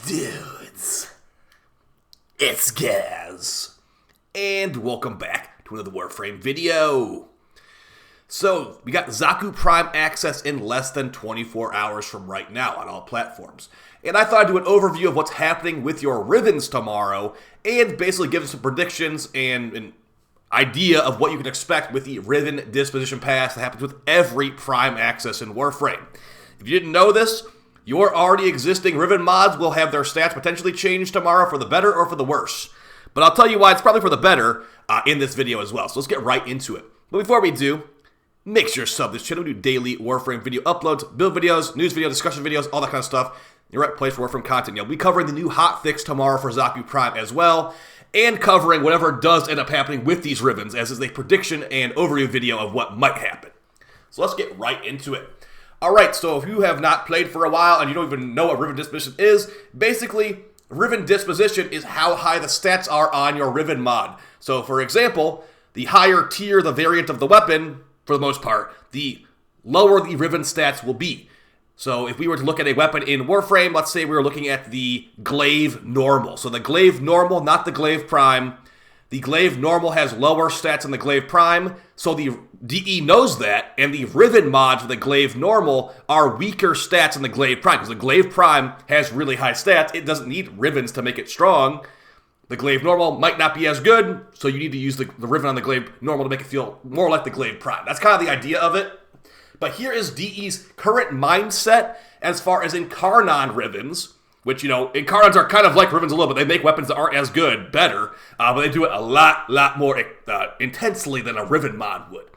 Dudes, it's Gaz, and welcome back to another Warframe video. So, we got Zaku Prime access in less than 24 hours from right now on all platforms. And I thought I'd do an overview of what's happening with your Rivens tomorrow, and basically give some predictions and an idea of what you can expect with the Riven Disposition Pass that happens with every Prime access in Warframe. If you didn't know this, your already existing Riven mods will have their stats potentially changed tomorrow for the better or for the worse. But I'll tell you why it's probably for the better in this video as well. So let's get right into it. But before we do, make sure to sub this channel. We do daily Warframe video uploads, build videos, news videos, discussion videos, all that kind of stuff. You're right place for Warframe content. You'll be covering the new hotfix tomorrow for Zaku Prime as well, and covering whatever does end up happening with these Rivens, as is a prediction and overview video of what might happen. So let's get right into it. Alright, so if you have not played for a while and you don't even know what Riven Disposition is, basically, Riven Disposition is how high the stats are on your Riven mod. So, for example, the higher tier the variant of the weapon, for the most part, the lower the Riven stats will be. So, if we were to look at a weapon in Warframe, let's say we were looking at the Glaive Normal. So, the Glaive Normal, not the Glaive Prime. The Glaive Normal has lower stats than the Glaive Prime, so the DE knows that, and the Riven mods for the Glaive Normal are weaker stats than the Glaive Prime, because the Glaive Prime has really high stats. It doesn't need Rivens to make it strong. The Glaive Normal might not be as good, so you need to use the Riven on the Glaive Normal to make it feel more like the Glaive Prime. That's kind of the idea of it. But here is DE's current mindset as far as Incarnon Rivens, which, you know, Incarnons are kind of like Rivens a little bit. They make weapons that aren't as good better, but they do it a lot more intensely than a Riven mod would.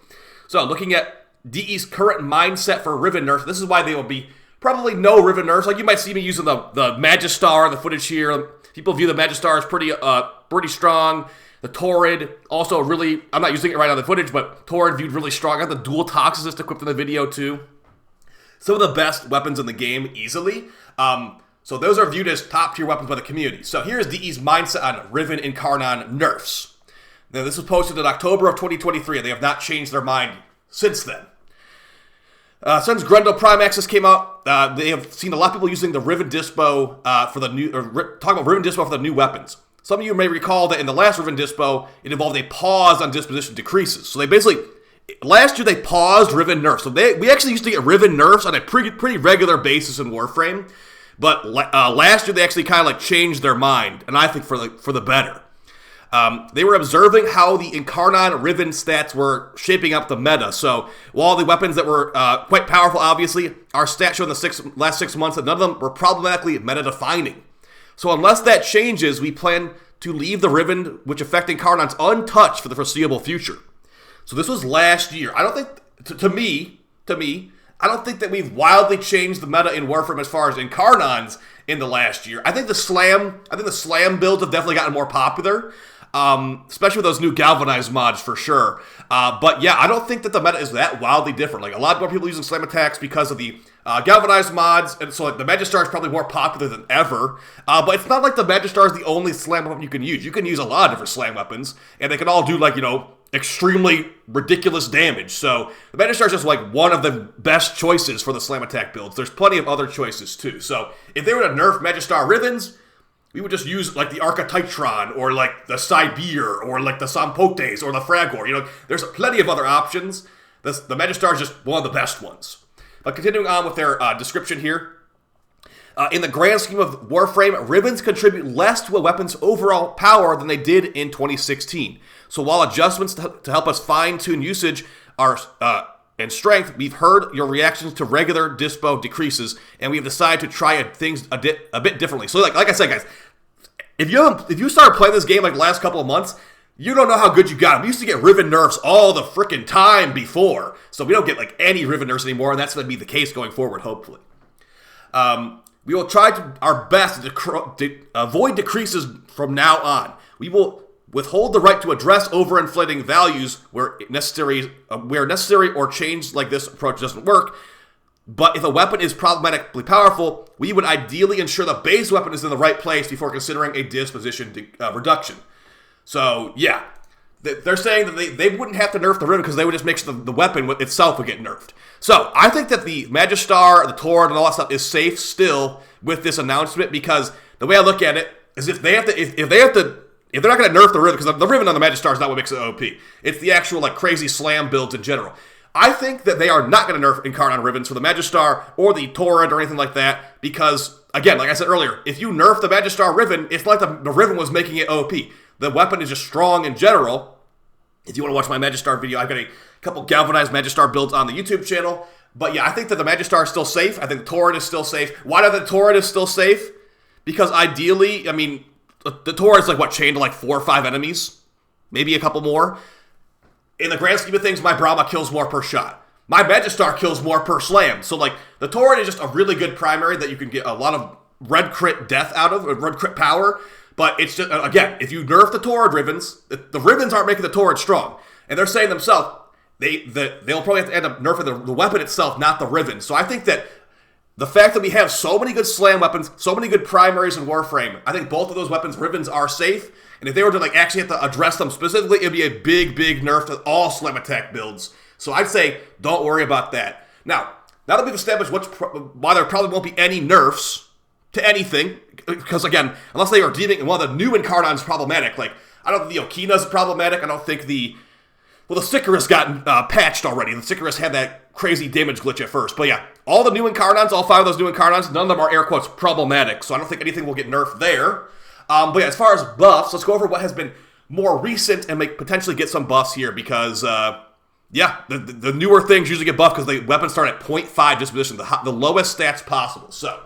So, looking at DE's current mindset for Riven nerfs, this is why they will be probably no Riven nerfs. Like, you might see me using the Magistar, the footage here. People view the Magistar as pretty strong. The Torrid, also really, I'm not using it right on the footage, but Torrid viewed really strong. I got the dual Toxicist equipped in the video, too. Some of the best weapons in the game, easily. So those are viewed as top-tier weapons by the community. So here's DE's mindset on Riven Incarnon nerfs. Now, this was posted in October of 2023, and they have not changed their mind since then. Since Grendel Prime Access came out, they have seen a lot of people using the Riven Dispo for the new, talking about Riven Dispo for the new weapons. Some of you may recall that in the last Riven Dispo, it involved a pause on disposition decreases. So they basically, last year they paused Riven nerfs. So we actually used to get Riven nerfs on a pretty regular basis in Warframe. But last year they actually kind of like changed their mind, and I think for the better. They were observing how the Incarnon Riven stats were shaping up the meta. So while the weapons that were quite powerful, obviously, our stats show in the last 6 months that none of them were problematically meta-defining. So unless that changes, we plan to leave the Riven, which affect Incarnons, untouched for the foreseeable future. So this was last year. I don't think, to me, I don't think that we've wildly changed the meta in Warframe as far as Incarnons in the last year. I think the Slam builds have definitely gotten more popular, especially with those new Galvanized mods for sure. But yeah, I don't think that the meta is that wildly different. Like, a lot more people using Slam attacks because of the Galvanized mods, and so like, the Magistar is probably more popular than ever. But it's not like the Magistar is the only Slam weapon you can use. You can use a lot of different Slam weapons, and they can all do, like, you know, extremely ridiculous damage. So the Magistar is just like one of the best choices for the Slam attack builds. There's plenty of other choices too. So if they were to nerf Magistar Rivens, we would just use like the Archititron or like the Sibir or like the Sampotes or the Fragor. You know, there's plenty of other options. The Magistar is just one of the best ones. But continuing on with their description here. In the grand scheme of Warframe, Rivens contribute less to a weapon's overall power than they did in 2016. So while adjustments to help us fine-tune usage are and strength, we've heard your reactions to regular dispo decreases, and we've decided to try things a bit differently. So like I said, guys, if you started playing this game like the last couple of months, you don't know how good you got them. We used to get Riven nerfs all the freaking time before, so we don't get like any Riven nerfs anymore, and that's going to be the case going forward, hopefully. We will try our best to avoid decreases from now on. We will withhold the right to address overinflating values where necessary or change like this approach doesn't work. But if a weapon is problematically powerful, we would ideally ensure the base weapon is in the right place before considering a disposition reduction. So, yeah. they're saying that they wouldn't have to nerf the Riven because they would just make sure the weapon itself would get nerfed. So I think that the Magistar, the Torrent, and all that stuff is safe still with this announcement, because the way I look at it is if they're not going to nerf the Riven, because the Riven on the Magistar is not what makes it OP. It's the actual like crazy slam builds in general. I think that they are not going to nerf Incarnon Rivens for the Magistar or the Torrent or anything like that, because, again, like I said earlier, if you nerf the Magistar Riven, it's like the Riven was making it OP. The weapon is just strong in general. If you want to watch my Magistar video, I've got a couple galvanized Magistar builds on the YouTube channel. But yeah, I think that the Magistar is still safe. I think the Torrent is still safe. Why do the Torrent is still safe? Because ideally, I mean, the Torrent is like, what, chained to like 4 or 5 enemies? Maybe a couple more. In the grand scheme of things, my Brahma kills more per shot. My Magistar kills more per slam. So like, the Torrent is just a really good primary that you can get a lot of red crit death out of, or red crit power. But it's just, again, if you nerf the Torrent Rivens, the Rivens aren't making the Torrent strong. And they're saying themselves, they'll probably have to end up nerfing the weapon itself, not the Riven. So I think that the fact that we have so many good slam weapons, so many good primaries in Warframe, I think both of those weapons, Rivens, are safe. And if they were to like actually have to address them specifically, it'd be a big, big nerf to all slam attack builds. So I'd say don't worry about that. Now that we've established why there probably won't be any nerfs to anything, because again, unless they are deeming one of the new Incarnons problematic, like I don't think the Okina's problematic. I don't think the Sicarus got patched already. The Sicarus had that crazy damage glitch at first. But yeah, all the new Incarnons, all 5 of those new Incarnons, none of them are air quotes problematic. So I don't think anything will get nerfed there. But yeah, as far as buffs, let's go over what has been more recent and potentially get some buffs here, because yeah, the newer things usually get buffed because the weapons start at 0.5 disposition, the lowest stats possible. So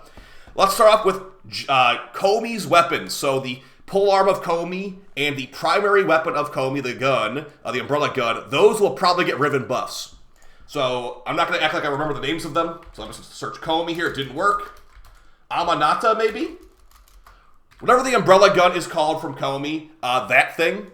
let's start off with Komi's weapons. So the polearm of Komi and the primary weapon of Komi, the gun, the umbrella gun, those will probably get Riven buffs. So I'm not going to act like I remember the names of them. So I'm just going to search Komi here. It didn't work. Amanata, maybe? Whatever the umbrella gun is called from Komi, that thing,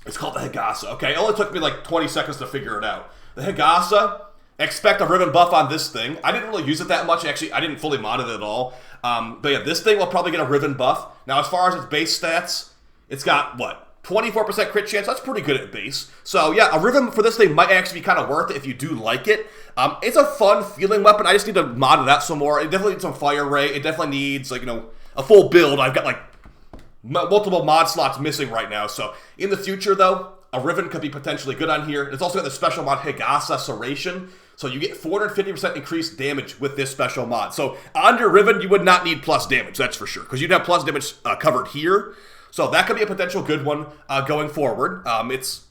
it's called the Higasa. Okay, it only took me like 20 seconds to figure it out. The Higasa, expect a Riven buff on this thing. I didn't really use it that much. Actually, I didn't fully mod it at all. But yeah, this thing will probably get a Riven buff. Now, as far as its base stats, it's got, what, 24% crit chance? That's pretty good at base. So yeah, a Riven for this thing might actually be kind of worth it if you do like it. It's a fun feeling weapon. I just need to mod it out some more. It definitely needs some fire ray. It definitely needs, like, a full build. I've got, like, multiple mod slots missing right now. So in the future, though, a Riven could be potentially good on here. It's also got the special mod Higasa Serration. So you get 450% increased damage with this special mod. So on your Riven, you would not need plus damage, that's for sure, because you'd have plus damage covered here. So that could be a potential good one going forward. It's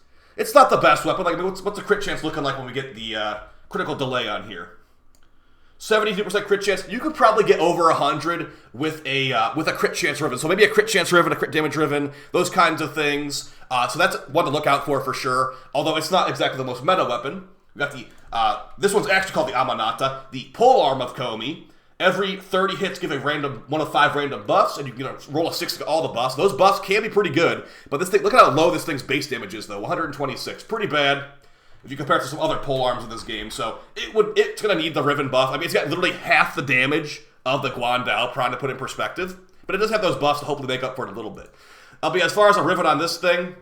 not the best weapon. Like, what's the crit chance looking like when we get the critical delay on here? 72% crit chance. You could probably get over 100 with a crit chance Riven. So maybe a crit chance Riven, a crit damage Riven, those kinds of things. So that's one to look out for sure. Although it's not exactly the most meta weapon. We got the this one's actually called the Amanata, the polearm of Komi. Every 30 hits give a random 1 of 5 random buffs, and you can roll a 6 to all the buffs. Those buffs can be pretty good, but this thing, look at how low this thing's base damage is, though. 126, pretty bad if you compare it to some other polearms in this game. So it's gonna need the Riven buff. I mean, it's got literally half the damage of the Guandao, trying to put in perspective, but it does have those buffs to hopefully make up for it a little bit. But as far as a Riven on this thing,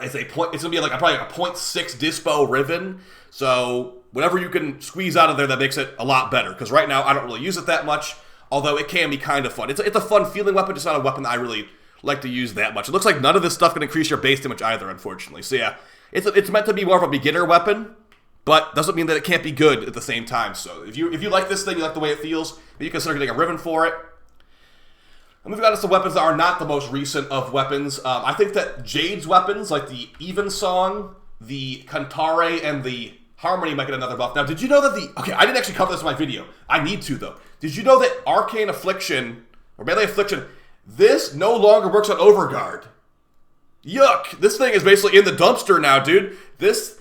it's gonna be like probably a 0.6 dispo Riven. So whatever you can squeeze out of there, that makes it a lot better. Because right now I don't really use it that much, although it can be kind of fun. It's a fun feeling weapon, just not a weapon that I really like to use that much. It looks like none of this stuff can increase your base damage either, unfortunately. So yeah, it's meant to be more of a beginner weapon, but doesn't mean that it can't be good at the same time. So if you like this thing, you like the way it feels, maybe you consider getting a Riven for it. And we've got some weapons that are not the most recent of weapons. I think that Jade's weapons, like the Evensong, the Kantare, and the Harmony might get another buff. Now, did you know that okay, I didn't actually cover this in my video. I need to, though. Did you know that Arcane Affliction, or Melee Affliction, this no longer works on Overguard? Yuck! This thing is basically in the dumpster now, dude. This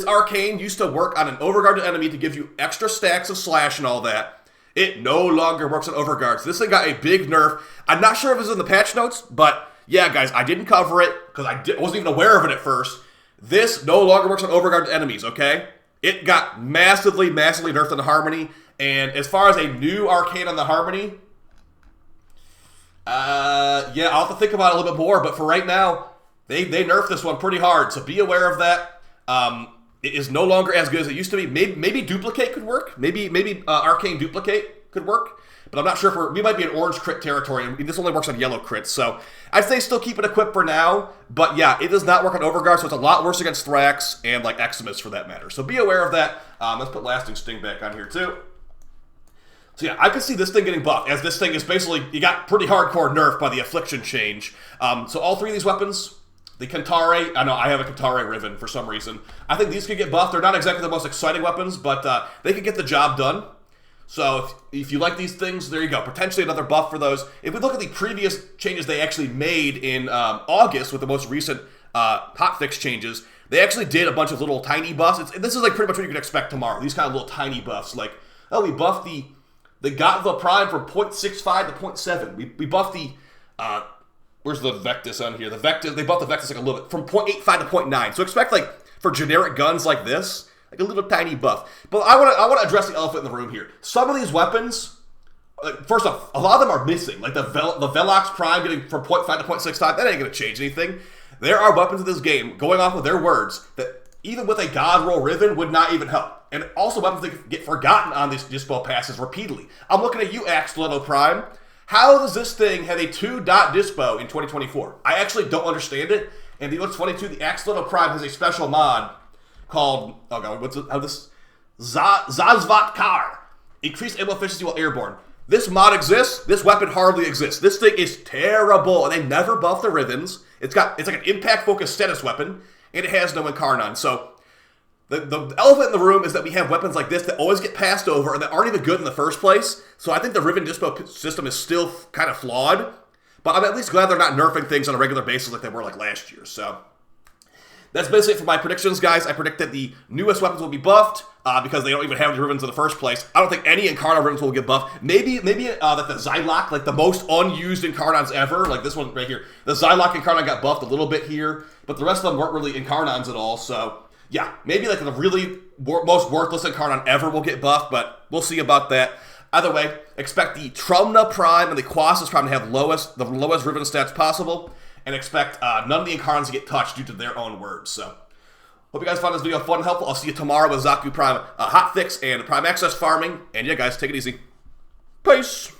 Arcane used to work on an Overguarded enemy to give you extra stacks of slash and all that. It no longer works on Overguards. This thing got a big nerf. I'm not sure if it's in the patch notes, but yeah, guys, I didn't cover it because I wasn't even aware of it at first. This no longer works on Overguarded enemies, okay? It got massively, massively nerfed on the Harmony, and as far as a new Arcane on the Harmony, yeah, I'll have to think about it a little bit more, but for right now, They nerfed this one pretty hard, so be aware of that. It is no longer as good as it used to be. Maybe Duplicate could work. Maybe Arcane Duplicate could work. But I'm not sure if we might be in orange crit territory, and this only works on yellow crits. So I'd say still keep it equipped for now. But yeah, it does not work on Overguard, so it's a lot worse against Thrax and like Eximus for that matter. So be aware of that. Let's put Lasting Sting back on here too. So yeah, I could see this thing getting buffed, as this thing is basically, you got pretty hardcore nerf by the Affliction change. So all three of these weapons, the Kentare, I know I have a Kentare Riven for some reason. I think these could get buffed. They're not exactly the most exciting weapons, but they could get the job done. So if you like these things, there you go. Potentially another buff for those. If we look at the previous changes they actually made in August with the most recent hotfix changes, they actually did a bunch of little tiny buffs. This is like pretty much what you can expect tomorrow. These kind of little tiny buffs. Like, oh, we buffed the Gotva Prime from 0.65 to 0.7. We buffed the... where's the Vectis on here? The Vectis, they buffed the Vectis like a little bit, from 0.85 to 0.9. So expect like, for generic guns like this, like a little tiny buff. But I want to address the elephant in the room here. Some of these weapons, first off, a lot of them are missing. Like the Velox Prime getting from 0.5 to 0.65, that ain't going to change anything. There are weapons in this game, going off of their words, that even with a God Roll Riven would not even help. And also weapons that get forgotten on these Dispo passes repeatedly. I'm looking at you, Axolotl Prime. How does this thing have a 2-dot Dispo in 2024? I actually don't understand it. And what's funny too, the Axolotl Prime has a special mod called, oh god, what's it, how this, Zazvat Kar. Increased ammo efficiency while airborne. This mod exists, this weapon hardly exists. This thing is terrible, and they never buff the Rivens. It's like an impact-focused status weapon, and it has no Incarnon. So, the elephant in the room is that we have weapons like this that always get passed over and that aren't even good in the first place. So I think the Riven Dispo system is still kind of flawed, but I'm at least glad they're not nerfing things on a regular basis like they were like last year, so... That's basically it for my predictions, guys. I predict that the newest weapons will be buffed because they don't even have the Rivens in the first place. I don't think any Incarnon Rivens will get buffed. Maybe like the Zylok, like the most unused Incarnons ever, like this one right here. The Zylok Incarnon got buffed a little bit here, but the rest of them weren't really Incarnons at all. So yeah, maybe like the really most worthless Incarnon ever will get buffed, but we'll see about that. Either way, expect the Trumna Prime and the Quasis Prime to have the lowest Riven stats possible. And expect none of the Incarnons to get touched due to their own words. So, hope you guys found this video fun and helpful. I'll see you tomorrow with Zaku Prime hotfix and Prime Access farming. And yeah, guys, take it easy. Peace.